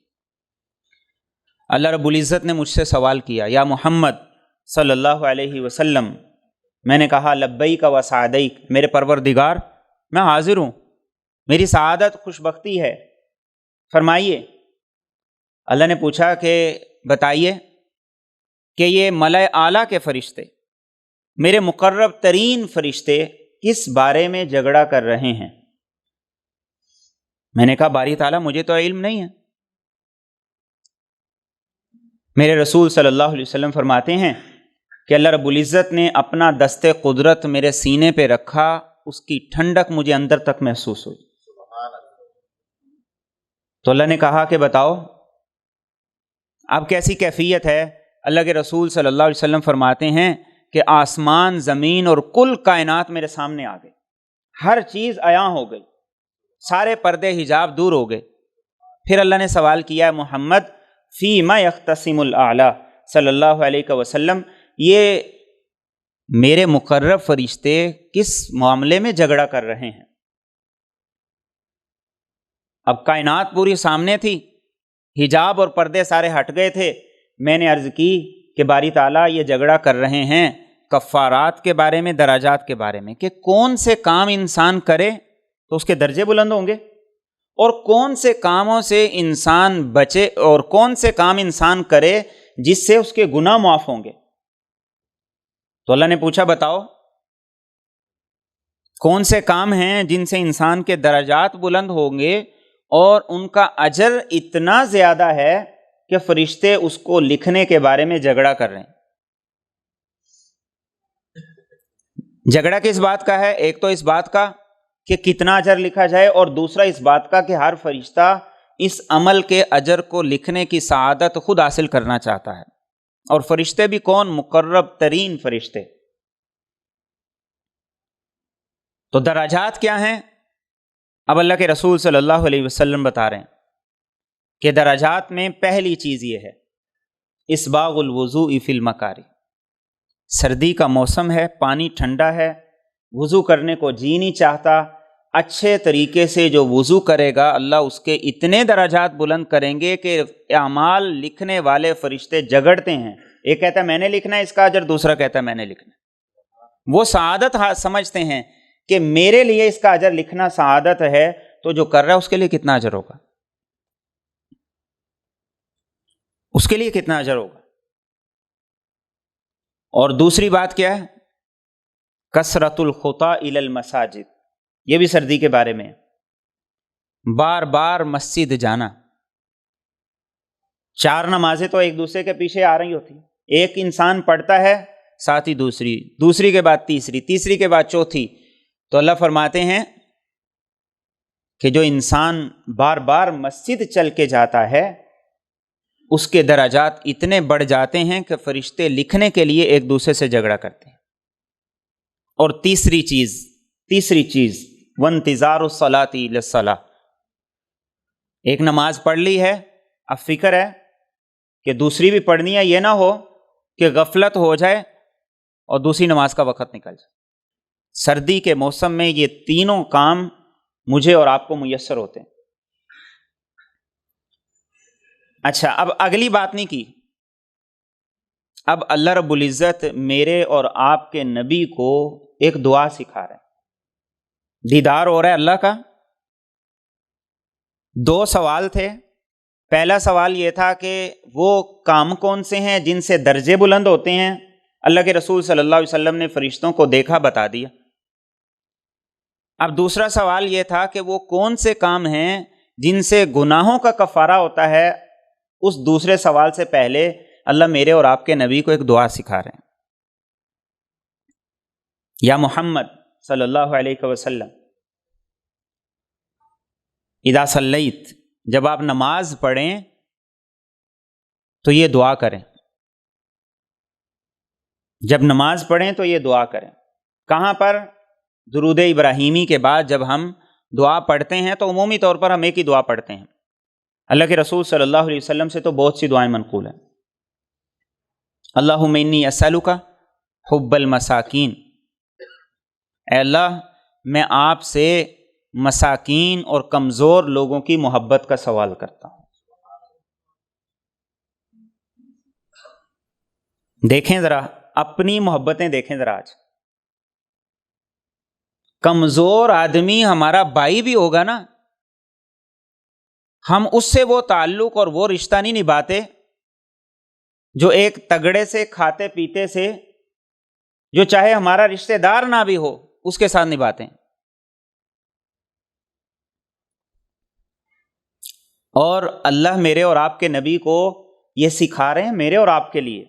S1: اللہ رب العزت نے مجھ سے سوال کیا، یا محمد صلی اللہ علیہ وسلم. میں نے کہا لبیک و سعدیک، میرے پروردگار میں حاضر ہوں، میری سعادت خوشبختی ہے، فرمائیے. اللہ نے پوچھا کہ بتائیے کہ یہ ملائے اعلیٰ کے فرشتے، میرے مقرب ترین فرشتے کس بارے میں جھگڑا کر رہے ہیں؟ میں نے کہا باری تعالیٰ مجھے تو علم نہیں ہے. میرے رسول صلی اللہ علیہ وسلم فرماتے ہیں کہ اللہ رب العزت نے اپنا دست قدرت میرے سینے پہ رکھا، اس کی ٹھنڈک مجھے اندر تک محسوس ہوئی. تو اللہ نے کہا کہ بتاؤ اب کیسی کیفیت ہے؟ اللہ کے رسول صلی اللہ علیہ وسلم فرماتے ہیں کہ آسمان، زمین اور کل کائنات میرے سامنے آ گئی، ہر چیز عیاں ہو گئی، سارے پردے حجاب دور ہو گئے. پھر اللہ نے سوال کیا محمد فیما یختصم الاعلیٰ صلی اللہ علیہ وسلم، یہ میرے مقرب فرشتے کس معاملے میں جھگڑا کر رہے ہیں؟ اب کائنات پوری سامنے تھی، حجاب اور پردے سارے ہٹ گئے تھے. میں نے عرض کی کہ باری تعالیٰ یہ جھگڑا کر رہے ہیں کفارات کے بارے میں، درجات کے بارے میں، کہ کون سے کام انسان کرے تو اس کے درجے بلند ہوں گے، اور کون سے کاموں سے انسان بچے، اور کون سے کام انسان کرے جس سے اس کے گناہ معاف ہوں گے. تو اللہ نے پوچھا بتاؤ کون سے کام ہیں جن سے انسان کے درجات بلند ہوں گے اور ان کا اجر اتنا زیادہ ہے کہ فرشتے اس کو لکھنے کے بارے میں جھگڑا کر رہے ہیں. جھگڑا کس بات کا ہے؟ ایک تو اس بات کا کہ کتنا اجر لکھا جائے، اور دوسرا اس بات کا کہ ہر فرشتہ اس عمل کے اجر کو لکھنے کی سعادت خود حاصل کرنا چاہتا ہے. اور فرشتے بھی کون؟ مقرب ترین فرشتے. تو درجات کیا ہیں؟ اب اللہ کے رسول صلی اللہ علیہ وسلم بتا رہے ہیں کہ درجات میں پہلی چیز یہ ہے اسباغ الوضوء فی المکاری. سردی کا موسم ہے، پانی ٹھنڈا ہے، وضو کرنے کو جی نہیں چاہتا، اچھے طریقے سے جو وضو کرے گا اللہ اس کے اتنے درجات بلند کریں گے کہ اعمال لکھنے والے فرشتے جھگڑتے ہیں. ایک کہتا ہے میں نے لکھنا ہے اس کا اجر، دوسرا کہتا ہے میں نے لکھنا ہے. وہ سعادت سمجھتے ہیں کہ میرے لیے اس کا اجر لکھنا سعادت ہے، تو جو کر رہا ہے اس کے لیے کتنا اجر ہوگا، اس کے لیے کتنا اجر ہوگا۔ اور دوسری بات کیا ہے؟ کثرت الخطا الی المساجد، یہ بھی سردی کے بارے میں، بار بار مسجد جانا۔ 4 نمازیں تو ایک دوسرے کے پیچھے آ رہی ہوتی ہیں، ایک انسان پڑھتا ہے، ساتھ ہی دوسری کے بعد تیسری کے بعد چوتھی، تو اللہ فرماتے ہیں کہ جو انسان بار بار مسجد چل کے جاتا ہے اس کے درجات اتنے بڑھ جاتے ہیں کہ فرشتے لکھنے کے لیے ایک دوسرے سے جھگڑا کرتے ہیں۔ اور تیسری چیز وانتظار الصلاۃ الی الصلاۃ، ایک نماز پڑھ لی ہے، اب فکر ہے کہ دوسری بھی پڑھنی ہے، یہ نہ ہو کہ غفلت ہو جائے اور دوسری نماز کا وقت نکل جائے۔ سردی کے موسم میں یہ تینوں کام مجھے اور آپ کو میسر ہوتے ہیں۔ اچھا، اب اگلی بات نہیں کی، اب اللہ رب العزت میرے اور آپ کے نبی کو ایک دعا سکھا رہے ہیں، دیدار ہو رہا ہے اللہ کا۔ 2 سوال تھے۔ پہلا سوال یہ تھا کہ وہ کام کون سے ہیں جن سے درجے بلند ہوتے ہیں؟ اللہ کے رسول صلی اللہ علیہ وسلم نے فرشتوں کو دیکھا، بتا دیا۔ اب دوسرا سوال یہ تھا کہ وہ کون سے کام ہیں جن سے گناہوں کا کفارہ ہوتا ہے؟ اس دوسرے سوال سے پہلے اللہ میرے اور آپ کے نبی کو ایک دعا سکھا رہے ہیں، یا محمد صلی اللہ علیہ وسلم اذا صلیت، جب آپ نماز پڑھیں تو یہ دعا کریں، جب نماز پڑھیں تو یہ دعا کریں۔ کہاں پر؟ درود ابراہیمی کے بعد جب ہم دعا پڑھتے ہیں تو عمومی طور پر ہم ایک ہی دعا پڑھتے ہیں۔ اللہ کے رسول صلی اللہ علیہ وسلم سے تو بہت سی دعائیں منقول ہیں۔ اللہم انی اسألک حب المساکین، اے اللہ میں آپ سے مساکین اور کمزور لوگوں کی محبت کا سوال کرتا ہوں۔ دیکھیں ذرا اپنی محبتیں، دیکھیں ذرا آج کمزور آدمی ہمارا بھائی بھی ہوگا نا، ہم اس سے وہ تعلق اور وہ رشتہ نہیں نبھاتے جو ایک تگڑے سے، کھاتے پیتے سے، جو چاہے ہمارا رشتہ دار نہ بھی ہو اس کے ساتھ نبھاتے ہیں۔ اور اللہ میرے اور آپ کے نبی کو یہ سکھا رہے ہیں میرے اور آپ کے لیے،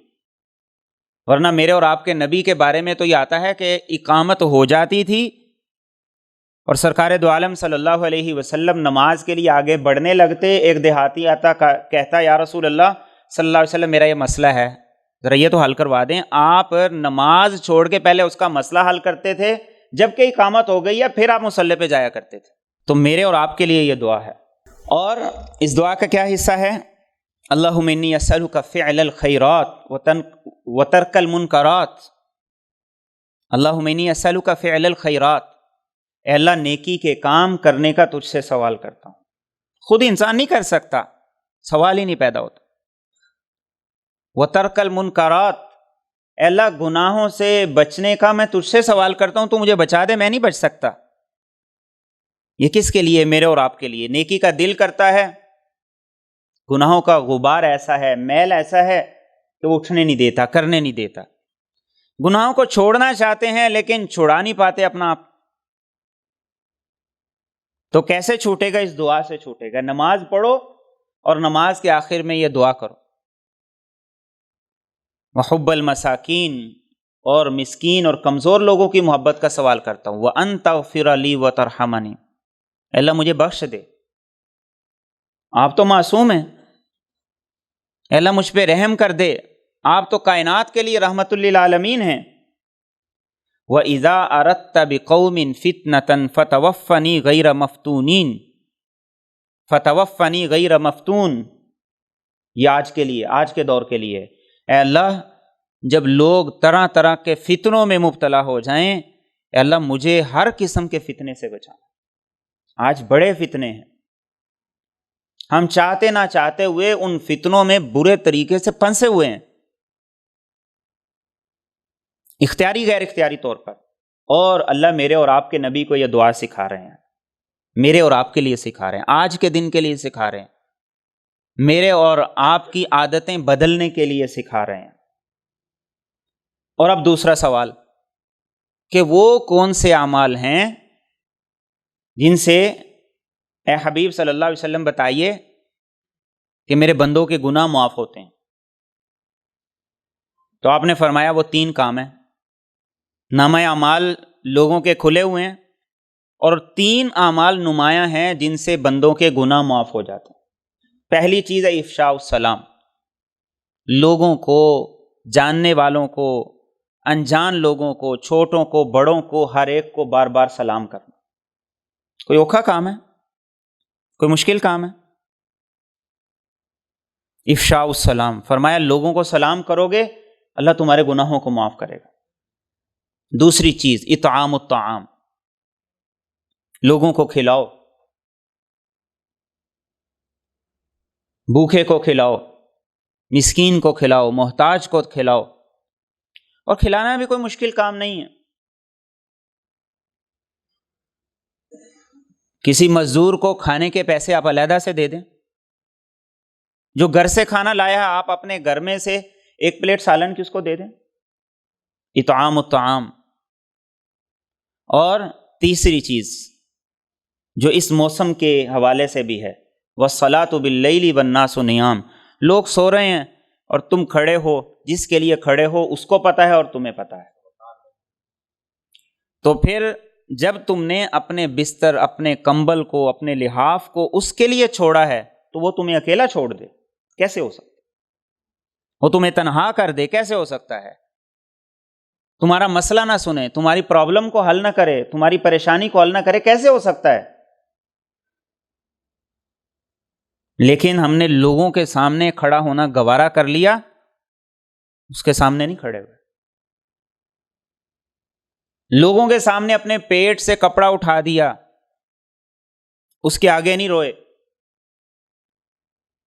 S1: ورنہ میرے اور آپ کے نبی کے بارے میں تو یہ آتا ہے کہ اقامت ہو جاتی تھی اور سرکار دو عالم صلی اللہ علیہ وسلم نماز کے لیے آگے بڑھنے لگتے، ایک دیہاتی آتا کہتا یا رسول اللہ صلی اللہ علیہ وسلم میرا یہ مسئلہ ہے، ذرا یہ تو حل کروا دیں۔ آپ نماز چھوڑ کے پہلے اس کا مسئلہ حل کرتے تھے، جب کہ اقامت ہو گئی ہے پھر آپ مصلی پہ جایا کرتے تھے۔ تو میرے اور آپ کے لیے یہ دعا ہے، اور اس دعا کا کیا حصہ ہے؟ اللہم انی اسألک فعل الخیرات وترک المنکرات، اللہم انی اسألک فعل الخیرات، اے اللہ نیکی کے کام کرنے کا تجھ سے سوال کرتا ہوں۔ خود انسان نہیں کر سکتا، سوال ہی نہیں پیدا ہوتا۔ وترک المنکرات، اے اللہ گناہوں سے بچنے کا میں تجھ سے سوال کرتا ہوں، تو مجھے بچا دے، میں نہیں بچ سکتا۔ یہ کس کے لیے؟ میرے اور آپ کے لیے۔ نیکی کا دل کرتا ہے، گناہوں کا غبار ایسا ہے، میل ایسا ہے کہ وہ اٹھنے نہیں دیتا، کرنے نہیں دیتا۔ گناہوں کو چھوڑنا چاہتے ہیں لیکن چھڑا نہیں پاتے اپنا آپ۔ تو کیسے چھوٹے گا؟ اس دعا سے چھوٹے گا۔ نماز پڑھو اور نماز کے آخر میں یہ دعا کرو، وحب المساکین، اور مسکین اور کمزور لوگوں کی محبت کا سوال کرتا ہوں، وَأَن تَغْفِرَ لِي وَتَرْحَمَنِي، اے اللہ مجھے بخش دے، آپ تو معصوم ہیں، اے اللہ مجھ پہ رحم کر دے، آپ تو کائنات کے لیے رحمت للعالمین ہیں۔ وَإِذَا أَرَدْتَ بِقَوْمٍ فِتْنَةً فَتَوَفَّنِي غَيْرَ مَفْتُونِينَ، فَتَوَفَّنِي غَيْرَ مَفْتُون، یہ آج کے لیے، آج کے دور کے لیے۔ اے اللہ جب لوگ طرح طرح کے فتنوں میں مبتلا ہو جائیں، اے اللہ مجھے ہر قسم کے فتنے سے بچا۔ آج بڑے فتنے ہیں، ہم چاہتے نہ چاہتے ہوئے ان فتنوں میں برے طریقے سے پھنسے ہوئے ہیں، اختیاری غیر اختیاری طور پر، اور اللہ میرے اور آپ کے نبی کو یہ دعا سکھا رہے ہیں، میرے اور آپ کے لیے سکھا رہے ہیں، آج کے دن کے لیے سکھا رہے ہیں، میرے اور آپ کی عادتیں بدلنے کے لیے سکھا رہے ہیں۔ اور اب دوسرا سوال کہ وہ کون سے اعمال ہیں جن سے اے حبیب صلی اللہ علیہ وسلم بتائیے کہ میرے بندوں کے گناہ معاف ہوتے ہیں؟ تو آپ نے فرمایا وہ 3 کام ہیں۔ نامہ اعمال لوگوں کے کھلے ہوئے ہیں، اور 3 اعمال نمایاں ہیں جن سے بندوں کے گناہ معاف ہو جاتے ہیں۔ پہلی چیز ہے افشاء السلام، لوگوں کو، جاننے والوں کو، انجان لوگوں کو، چھوٹوں کو، بڑوں کو، ہر ایک کو بار بار سلام کرنا۔ کوئی اوکھا کام ہے؟ کوئی مشکل کام ہے؟ افشاء السلام، فرمایا لوگوں کو سلام کرو گے اللہ تمہارے گناہوں کو معاف کرے گا۔ دوسری چیز اطعام الطعام، لوگوں کو کھلاؤ، بھوکے کو کھلاؤ، مسکین کو کھلاؤ، محتاج کو کھلاؤ، اور کھلانا بھی کوئی مشکل کام نہیں ہے۔ کسی مزدور کو کھانے کے پیسے آپ علیحدہ سے دے دیں، جو گھر سے کھانا لایا ہے آپ اپنے گھر میں سے 1 پلیٹ سالن کی اس کو دے دیں، اطعام الطعام۔ اور تیسری چیز جو اس موسم کے حوالے سے بھی ہے، وَالصَّلَاةُ بِاللَّيْلِ وَالنَّاسُ نِيَامٌ، لوگ سو رہے ہیں اور تم کھڑے ہو، جس کے لیے کھڑے ہو اس کو پتہ ہے اور تمہیں پتہ ہے۔ تو پھر جب تم نے اپنے بستر، اپنے کمبل کو، اپنے لحاف کو اس کے لیے چھوڑا ہے تو وہ تمہیں اکیلا چھوڑ دے؟ کیسے ہو سکتا ہے؟ وہ تمہیں تنہا کر دے؟ کیسے ہو سکتا ہے؟ تمہارا مسئلہ نہ سنے، تمہاری پرابلم کو حل نہ کرے، تمہاری پریشانی کو حل نہ کرے، کیسے ہو سکتا ہے؟ لیکن ہم نے لوگوں کے سامنے کھڑا ہونا گوارا کر لیا، اس کے سامنے نہیں کھڑے ہوئے۔ لوگوں کے سامنے اپنے پیٹ سے کپڑا اٹھا دیا، اس کے آگے نہیں روئے،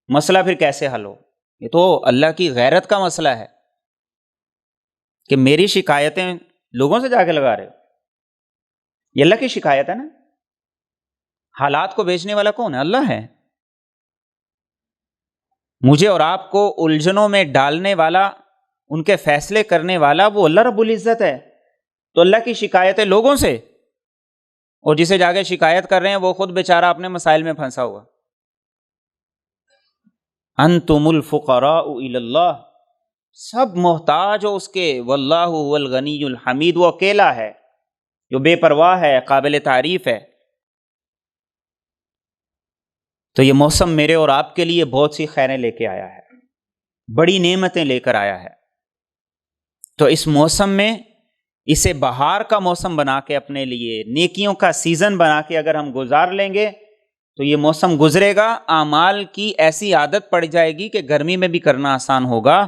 S1: مسئلہ پھر کیسے حل ہو؟ یہ تو اللہ کی غیرت کا مسئلہ ہے کہ میری شکایتیں لوگوں سے جا کے لگا رہے ہو۔ یہ اللہ کی شکایت ہے نا، حالات کو بیچنے والا کون ہے؟ اللہ ہے۔ مجھے اور آپ کو الجھنوں میں ڈالنے والا، ان کے فیصلے کرنے والا وہ اللہ رب العزت ہے۔ تو اللہ کی شکایتیں لوگوں سے، اور جسے جا کے شکایت کر رہے ہیں وہ خود بیچارہ اپنے مسائل میں پھنسا ہوا۔ انتم الفقراء الی اللہ، سب محتاج ہو اس کے، واللہ هو الغنی الحمید، وہ اکیلا ہے جو بے پرواہ ہے، قابل تعریف ہے۔ تو یہ موسم میرے اور آپ کے لیے بہت سی خیریں لے کے آیا ہے، بڑی نعمتیں لے کر آیا ہے۔ تو اس موسم میں اسے بہار کا موسم بنا کے، اپنے لیے نیکیوں کا سیزن بنا کے اگر ہم گزار لیں گے تو یہ موسم گزرے گا، اعمال کی ایسی عادت پڑ جائے گی کہ گرمی میں بھی کرنا آسان ہوگا،